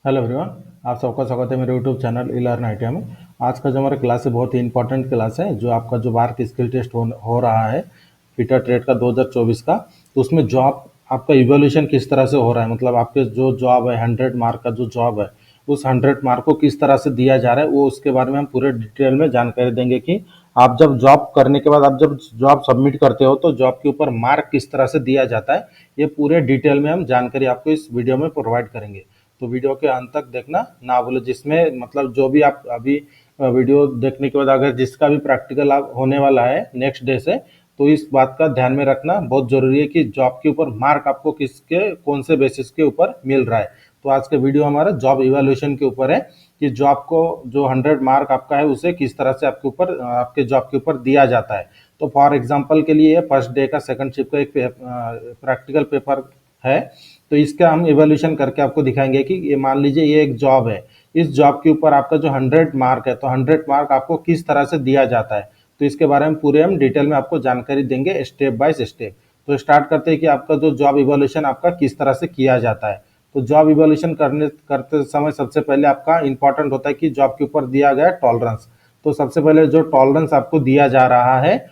Hello everyone. आप सबका स्वागत है मेरे यूट्यूब चैनल ई लर्न आईटीआई में। आज का जो हमारा क्लास है बहुत ही इंपॉर्टेंट क्लास है, जो आपका जो बार की स्किल टेस्ट हो रहा है फीटर ट्रेड का 2024 का। तो उसमें जॉब आपका इवोल्यूशन किस तरह से हो रहा है, मतलब आपके जो जॉब है 100 मार्क का जो जॉब है उस 100 मार्क को किस तरह से दिया जा रहा है, वो उसके बारे में हम पूरे डिटेल में जानकारी देंगे कि आप जब जॉब करने के बाद आप जब जॉब सबमिट करते हो तो जॉब के ऊपर मार्क किस तरह से दिया जाता है। ये पूरे डिटेल में हम जानकारी आपको इस वीडियो में प्रोवाइड करेंगे। तो वीडियो के अंत तक देखना ना भूलो, जिसमें मतलब जो भी आप अभी वीडियो देखने के बाद अगर जिसका भी प्रैक्टिकल आप होने वाला है नेक्स्ट डे से, तो इस बात का ध्यान में रखना बहुत जरूरी है कि जॉब के ऊपर मार्क आपको किसके कौन से बेसिस के ऊपर मिल रहा है। तो आज का वीडियो हमारा जॉब इवैल्यूएशन के ऊपर है कि जॉब को जो 100 मार्क आपका है उसे किस तरह से आपके ऊपर आपके जॉब के ऊपर दिया जाता है। तो फॉर एग्जांपल के लिए फर्स्ट डे का सेकंड शिफ्ट का एक प्रैक्टिकल पेपर है। तो इसका हम इवोल्यूशन करके आपको दिखाएंगे कि ये मान लीजिए ये एक जॉब है, इस जॉब के ऊपर आपका जो 100 मार्क है तो 100 मार्क आपको किस तरह से दिया जाता है। तो इसके बारे में पूरे हम डिटेल में आपको जानकारी देंगे स्टेप बाय स्टेप। तो स्टार्ट करते हैं कि आपका जो जॉब इवोल्यूशन आपका किस तरह से किया जाता है। तो जॉब इवोल्यूशन करते समय सबसे पहले आपका इंपॉर्टेंट होता है कि जॉब के ऊपर दिया गया टॉलरेंस। तो सबसे पहले जो टॉलरेंस आपको दिया जा रहा है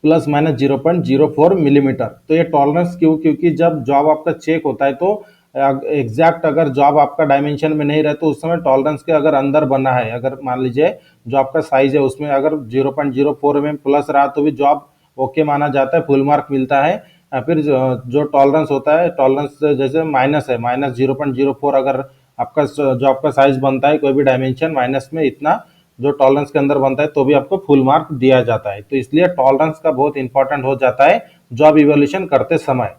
प्लस माइनस 0.04 मिलीमीटर। तो ये टॉलरेंस क्यों, क्योंकि जब जॉब आपका चेक होता है तो एग्जैक्ट अगर जॉब आपका डायमेंशन में नहीं रहे तो उस समय टॉलरेंस के अगर अंदर बना है, अगर मान लीजिए जो आपका साइज है उसमें अगर 0.04 प्लस रहा तो भी जॉब ओके माना जाता है, फुल मार्क मिलता है। या फिर जो टॉलरेंस होता है, टॉलरेंस जैसे माइनस है, माइनस 0.04 अगर आपका जॉब का साइज बनता है कोई भी डायमेंशन माइनस में इतना जो टॉलरेंस के अंदर बनता है तो भी आपको फुल मार्क दिया जाता है। तो इसलिए टॉलरेंस का बहुत इंपॉर्टेंट हो जाता है जॉब इवोल्यूशन करते समय।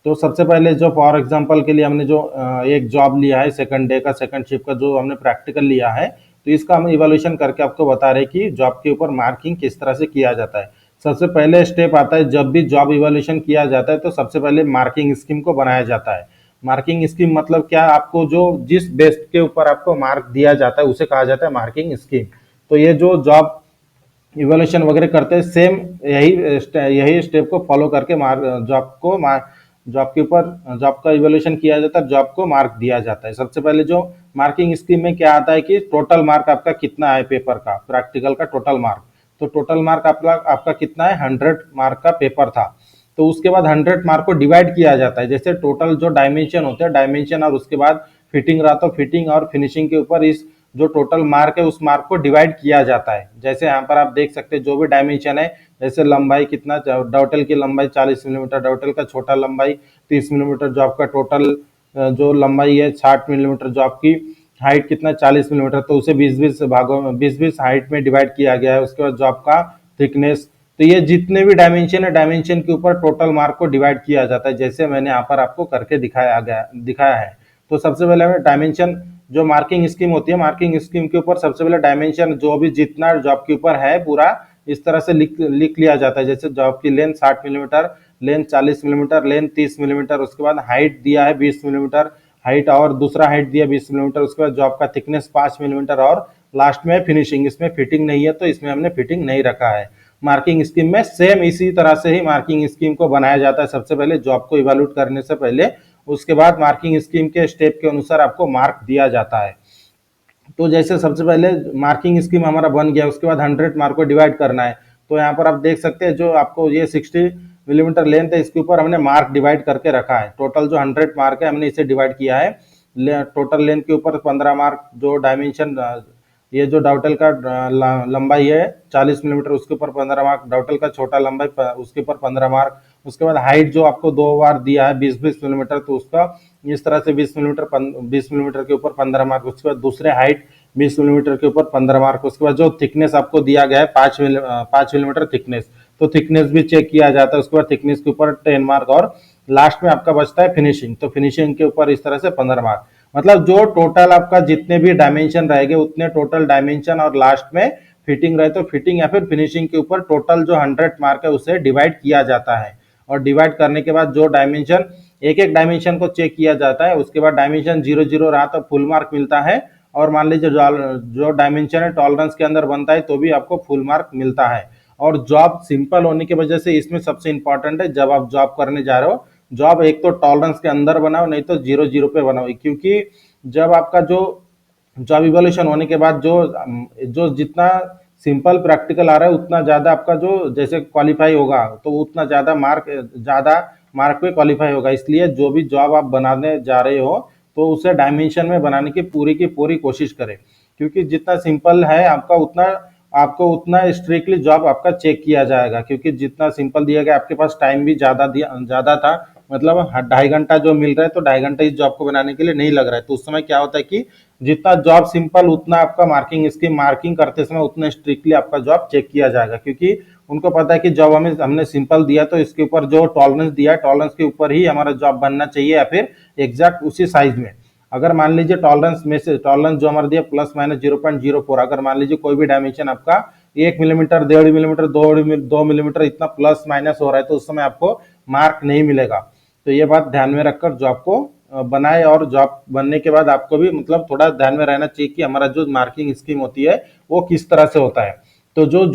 तो सबसे पहले जो फॉर एग्जांपल के लिए हमने जो एक जॉब लिया है सेकंड डे का सेकंड शिफ्ट का जो हमने प्रैक्टिकल लिया है, तो इसका हम इवोल्यूशन करके आपको बता रहे हैं कि जॉब के ऊपर मार्किंग किस तरह से किया जाता है। सबसे पहले स्टेप आता है जब भी जॉब इवोल्यूशन किया जाता है तो सबसे पहले मार्किंग स्कीम को बनाया जाता है। मार्किंग स्कीम मतलब क्या, आपको जो जिस बेस के ऊपर आपको मार्क दिया जाता है उसे कहा जाता है मार्किंग स्कीम। तो ये जो जॉब इवोल्यूशन वगैरह करते हैं सेम यही यही स्टेप को फॉलो करके जॉब के ऊपर जॉब का इवोल्यूशन किया जाता है, जॉब को मार्क दिया जाता है। सबसे पहले जो मार्किंग स्कीम में क्या आता है कि टोटल मार्क आपका कितना है पेपर का, प्रैक्टिकल का टोटल मार्क। तो टोटल मार्क आपका आपका कितना है, 100 मार्क का पेपर था। तो उसके बाद 100 मार्क को डिवाइड किया जाता है, जैसे टोटल जो डायमेंशन होते हैं डायमेंशन और उसके बाद फिटिंग रहा तो फिटिंग और फिनिशिंग के ऊपर इस जो टोटल मार्क है उस मार्क को डिवाइड किया जाता है। जैसे यहाँ पर आप देख सकते हैं जो भी डायमेंशन है, जैसे लंबाई कितना, डॉटल की लंबाई 40 मिलीमीटर, डॉटल का छोटा लंबाई 30 मिलीमीटर, जो आपका टोटल जो लंबाई है 60 मिलीमीटर, जो आपकी हाइट कितना 40 मिलीमीटर, तो उसे 20-20 भागों में 20-20 हाइट में डिवाइड किया गया है। उसके बाद जो आपका थिकनेस, तो ये जितने भी डायमेंशन है डायमेंशन के ऊपर टोटल मार्क को डिवाइड किया जाता है, जैसे मैंने यहाँ पर आपको करके दिखाया है। तो सबसे पहले हमें डायमेंशन जो मार्किंग स्कीम होती है, मार्किंग स्कीम के ऊपर सबसे पहले डायमेंशन जो भी जितना जॉब के ऊपर है पूरा इस तरह से लिख लिया जाता है। जैसे जॉब की length 60 millimetre, length 40 millimetre, length 30 millimetre, उसके बाद हाइट दिया है 20 मिलीमीटर, हाइट और दूसरा हाइट दिया 20 मिलीमीटर, उसके बाद जॉब का थिकनेस 5 मिलीमीटर और लास्ट में फिनिशिंग। इसमें फिटिंग नहीं है तो इसमें हमने फिटिंग नहीं रखा है। मार्किंग स्कीम में सेम इसी तरह से ही मार्किंग स्कीम को बनाया जाता है। सबसे पहले जॉब को इवैल्यूएट करने से पहले उसके बाद मार्किंग स्कीम के स्टेप के अनुसार आपको मार्क दिया जाता है। तो जैसे सबसे पहले मार्किंग स्कीम हमारा बन गया, उसके बाद 100 मार्क को डिवाइड करना है। तो यहाँ पर आप देख सकते हैं जो आपको ये 60 मिलीमीटर लेंथ है इसके ऊपर हमने मार्क डिवाइड करके रखा है। टोटल जो 100 मार्क है हमने इसे डिवाइड किया है। टोटल लेंथ के ऊपर 15 मार्क, जो डायमेंशन ये जो डाउटल का लंबाई है 40 मिलीमीटर उसके ऊपर 15 मार्क, डाउटल का छोटा लंबाई उसके ऊपर 15 मार्क। उसके बाद हाइट जो आपको दो बार दिया है 20-20 मिलीमीटर, तो उसका इस तरह से 20 मिलीमीटर के ऊपर 15 मार्क। उसके बाद दूसरे हाइट 20 मिलीमीटर के ऊपर 15 मार्क। उसके बाद जो थिकनेस आपको दिया गया है 5 मिलीमीटर थिकनेस, तो थिकनेस भी चेक किया जाता है। उसके बाद थिकनेस के ऊपर 10 मार्क और लास्ट में आपका बचता है फिनिशिंग, तो फिनिशिंग के ऊपर इस तरह से 15 मार्क। मतलब जो टोटल आपका जितने भी डायमेंशन रहेंगे उतने टोटल डायमेंशन और लास्ट में फिटिंग रहे तो फिटिंग या फिर फिनिशिंग के ऊपर टोटल जो 100 मार्क है उसे डिवाइड किया जाता है। और डिवाइड करने के बाद जो डायमेंशन एक एक डायमेंशन को चेक किया जाता है, उसके बाद डायमेंशन 0-0 रहा तो फुल मार्क मिलता है। और मान लीजिए जो डायमेंशन है टॉलरेंस के अंदर बनता है तो भी आपको फुल मार्क मिलता है। और जॉब सिंपल होने की वजह से इसमें सबसे इंपॉर्टेंट है जब आप जॉब करने जा रहे हो, जॉब एक तो टॉलरेंस के अंदर बनाओ नहीं तो 0-0 पे बनाओ, क्योंकि जब आपका जो जॉब इवोल्यूशन होने के बाद जो जो जितना सिंपल प्रैक्टिकल आ रहा है उतना ज़्यादा आपका जो जैसे क्वालिफाई होगा तो उतना ज़्यादा मार्क पे क्वालिफाई होगा। इसलिए जो भी जॉब आप बनाने जा रहे हो तो उसे डायमेंशन में बनाने की पूरी कोशिश करें, क्योंकि जितना सिंपल है आपको उतना स्ट्रिक्टली जॉब आपका चेक किया जाएगा। क्योंकि जितना सिंपल दिया गया, आपके पास टाइम भी ज़्यादा था, मतलब 2.5 घंटा जो मिल रहा है तो 2.5 घंटा इस जॉब को बनाने के लिए नहीं लग रहा है। तो उस समय क्या होता है कि जितना जॉब सिंपल उतना आपका मार्किंग करते समय उतना स्ट्रिक्टली आपका जॉब चेक किया जाएगा, क्योंकि उनको पता है कि जॉब हमने सिंपल दिया तो इसके ऊपर जो टॉलरेंस दिया है टॉलरेंस के ऊपर ही हमारा जॉब बनना चाहिए, या फिर एग्जैक्ट उसी साइज में। अगर मान लीजिए टॉलरेंस जो हमारा दिया प्लस माइनस 0.04, अगर मान लीजिए कोई भी डायमेंशन आपका 1 मिलीमीटर, 1.5 मिलीमीटर, 2 मिलीमीटर इतना प्लस माइनस हो रहा है तो उस समय आपको मार्क नहीं मिलेगा। तो ये बात ध्यान में रखकर जॉब को बनाए, और जॉब बनने के बाद आपको भी मतलब थोड़ा ध्यान में रहना चाहिए कि हमारा जो मार्किंग स्कीम होती है वो किस तरह से होता है। तो जो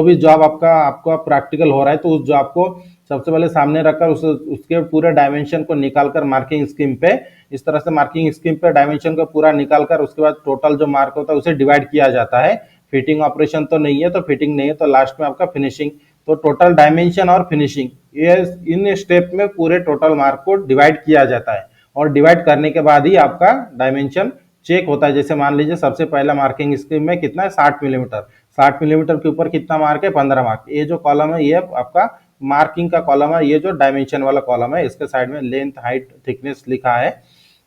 भी जॉब आपका प्रैक्टिकल हो रहा है तो उस जॉब को सबसे पहले सामने रखकर उसके पूरे डायमेंशन को निकालकर मार्किंग स्कीम पे, इस तरह से मार्किंग स्कीम पे डायमेंशन को पूरा निकालकर उसके बाद टोटल जो मार्क होता है उसे डिवाइड किया जाता है। फिटिंग ऑपरेशन तो नहीं है तो फिटिंग नहीं है, तो लास्ट में आपका फिनिशिंग। तो टोटल डायमेंशन और फिनिशिंग, ये इन स्टेप में पूरे टोटल मार्क को डिवाइड किया जाता है, और डिवाइड करने के बाद ही आपका डायमेंशन चेक होता है। जैसे मान लीजिए सबसे पहला मार्किंग स्कीम में कितना है, 60 मिलीमीटर। 60 मिलीमीटर के ऊपर कितना मार्क है, 15 मार्क। ये जो कॉलम है ये आपका मार्किंग का कॉलम है, ये जो डायमेंशन वाला कॉलम है इसके साइड में लेंथ, हाइट, थिकनेस लिखा है।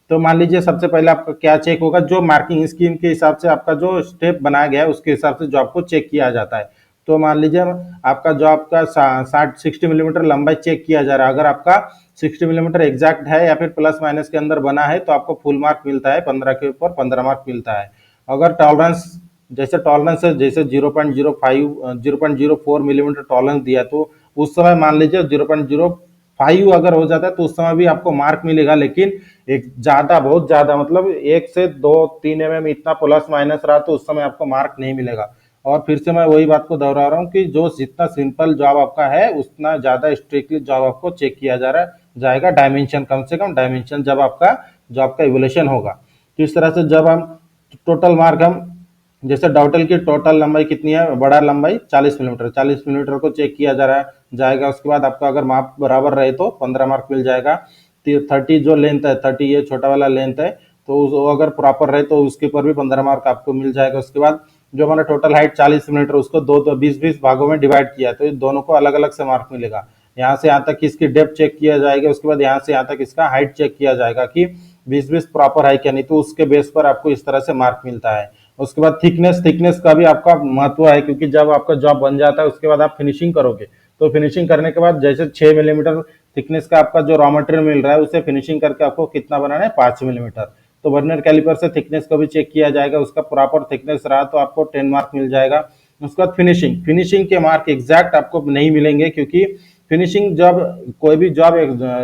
तो मान लीजिए सबसे पहले आपका क्या चेक होगा, जो मार्किंग स्कीम के हिसाब से आपका जो स्टेप बनाया गया है उसके हिसाब से जॉब को चेक किया जाता है। तो मान लीजिए आपका जॉब का 60 मिलीमीटर लंबाई चेक किया जा रहा है। अगर आपका 60 मिलीमीटर एग्जैक्ट है या फिर प्लस माइनस के अंदर बना है तो आपको फुल मार्क मिलता है, 15 के ऊपर 15 मार्क मिलता है। अगर टॉलरेंस है जैसे 0.04 मिलीमीटर टॉलरेंस दिया, तो उस समय मान लीजिए 0.05 अगर हो जाता है तो उस समय भी आपको मार्क मिलेगा। लेकिन एक बहुत ज्यादा मतलब 1 से 2-3 इतना प्लस माइनस रहा तो उस समय आपको मार्क नहीं मिलेगा। और फिर से मैं वही बात को दोहरा रहा हूँ कि जो जितना सिंपल जॉब आपका है उतना ज्यादा स्ट्रिक्टली जॉब आपको चेक किया जाएगा डायमेंशन, कम से कम डायमेंशन जब आपका जॉब का इवोल्यूशन होगा। तो इस तरह से जब हम टोटल मार्क हम जैसे डाउटल की टोटल लंबाई कितनी है, बड़ा लंबाई 40 मिलीमीटर, 40 मिलीमीटर को चेक किया जाएगा। उसके बाद आपका अगर माप बराबर रहे तो 15 मार्क मिल जाएगा। 30 जो लेंथ है, 30 ये छोटा वाला लेंथ है, तो अगर प्रॉपर रहे तो उसके ऊपर भी 15 मार्क आपको मिल जाएगा। उसके बाद जो हमारा टोटल हाइट 40 मिलीमीटर उसको 20 भागों में डिवाइड किया तो दोनों को अलग अलग से मार्क मिलेगा। यहाँ से यहाँ तक इसकी डेप्थ चेक किया जाएगा, उसके बाद यहाँ से यहाँ तक इसका हाइट चेक किया जाएगा कि 20 प्रॉपर है क्या नहीं, तो उसके बेस पर आपको इस तरह से मार्क मिलता है। उसके बाद थिकनेस का भी आपका महत्व है, क्योंकि जब आपका जॉब बन जाता है उसके बाद आप फिनिशिंग करोगे, तो फिनिशिंग करने के बाद जैसे 6 मिलीमीटर थिकनेस का आपका जो रॉ मटेरियल मिल रहा है उसे फिनिशिंग करके आपको कितना बनाना है, 5 मिलीमीटर। तो वर्नियर कैलिपर से थिकनेस को भी चेक किया जाएगा, उसका प्रॉपर थिकनेस रहा तो आपको 10 मार्क मिल जाएगा। उसके बाद फिनिशिंग के मार्क एग्जैक्ट आपको नहीं मिलेंगे, क्योंकि फिनिशिंग जब कोई भी जॉब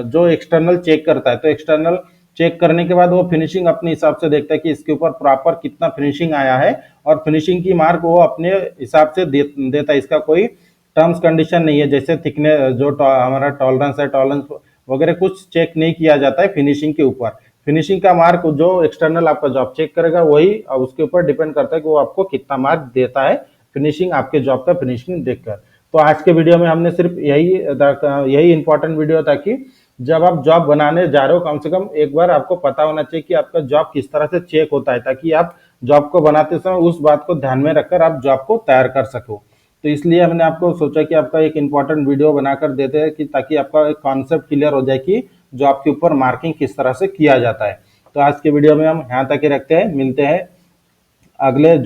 जो एक्सटर्नल चेक करता है तो एक्सटर्नल चेक करने के बाद वो फिनिशिंग अपने हिसाब से देखता है कि इसके ऊपर प्रॉपर कितना फिनिशिंग आया है, और फिनिशिंग की मार्क वो अपने हिसाब से देता है। इसका कोई टर्म्स कंडीशन नहीं है, जैसे थिकनेस जो हमारा टॉलरेंस है, टॉलरेंस वगैरह कुछ चेक नहीं किया जाता है फिनिशिंग के ऊपर। फिनिशिंग का मार्क जो एक्सटर्नल आपका जॉब चेक करेगा वही उसके ऊपर डिपेंड करता है कि वो आपको कितना मार्क देता है फिनिशिंग, आपके जॉब का फिनिशिंग देखकर। तो आज के वीडियो में हमने सिर्फ यही इंपॉर्टेंट वीडियो था कि जब आप जॉब बनाने जा रहे हो कम से कम एक बार आपको पता होना चाहिए कि आपका जॉब किस तरह से चेक होता है, ताकि आप जॉब को बनाते समय उस बात को ध्यान में रखकर आप जॉब को तैयार कर सको। तो इसलिए हमने आपको सोचा कि आपका एक इंपॉर्टेंट वीडियो बनाकर देते हैं कि ताकि आपका एक कॉन्सेप्ट क्लियर हो जाए कि जॉब के ऊपर मार्किंग किस तरह से किया जाता है। तो आज के वीडियो में हम यहाँ तक ही रखते हैं, मिलते हैं अगले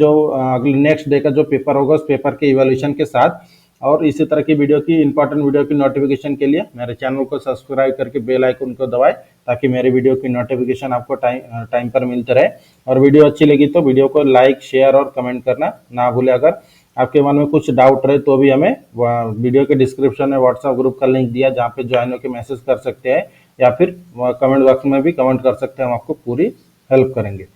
नेक्स्ट डे का जो पेपर होगा उस पेपर के इवैल्यूएशन के साथ। और इसी तरह की इंपॉर्टेंट वीडियो की नोटिफिकेशन के लिए मेरे चैनल को सब्सक्राइब करके बेल आइकन को दबाएं, ताकि मेरे वीडियो की नोटिफिकेशन आपको टाइम पर मिलते रहे। और वीडियो अच्छी लगी तो वीडियो को लाइक, शेयर और कमेंट करना ना भूलें। अगर आपके मन में कुछ डाउट रहे तो भी हमें वीडियो के डिस्क्रिप्शन में व्हाट्सएप ग्रुप का लिंक दिया, जहाँ पे ज्वाइन होकर मैसेज कर सकते हैं, या फिर कमेंट बॉक्स में भी कमेंट कर सकते हैं, हम आपको पूरी हेल्प करेंगे।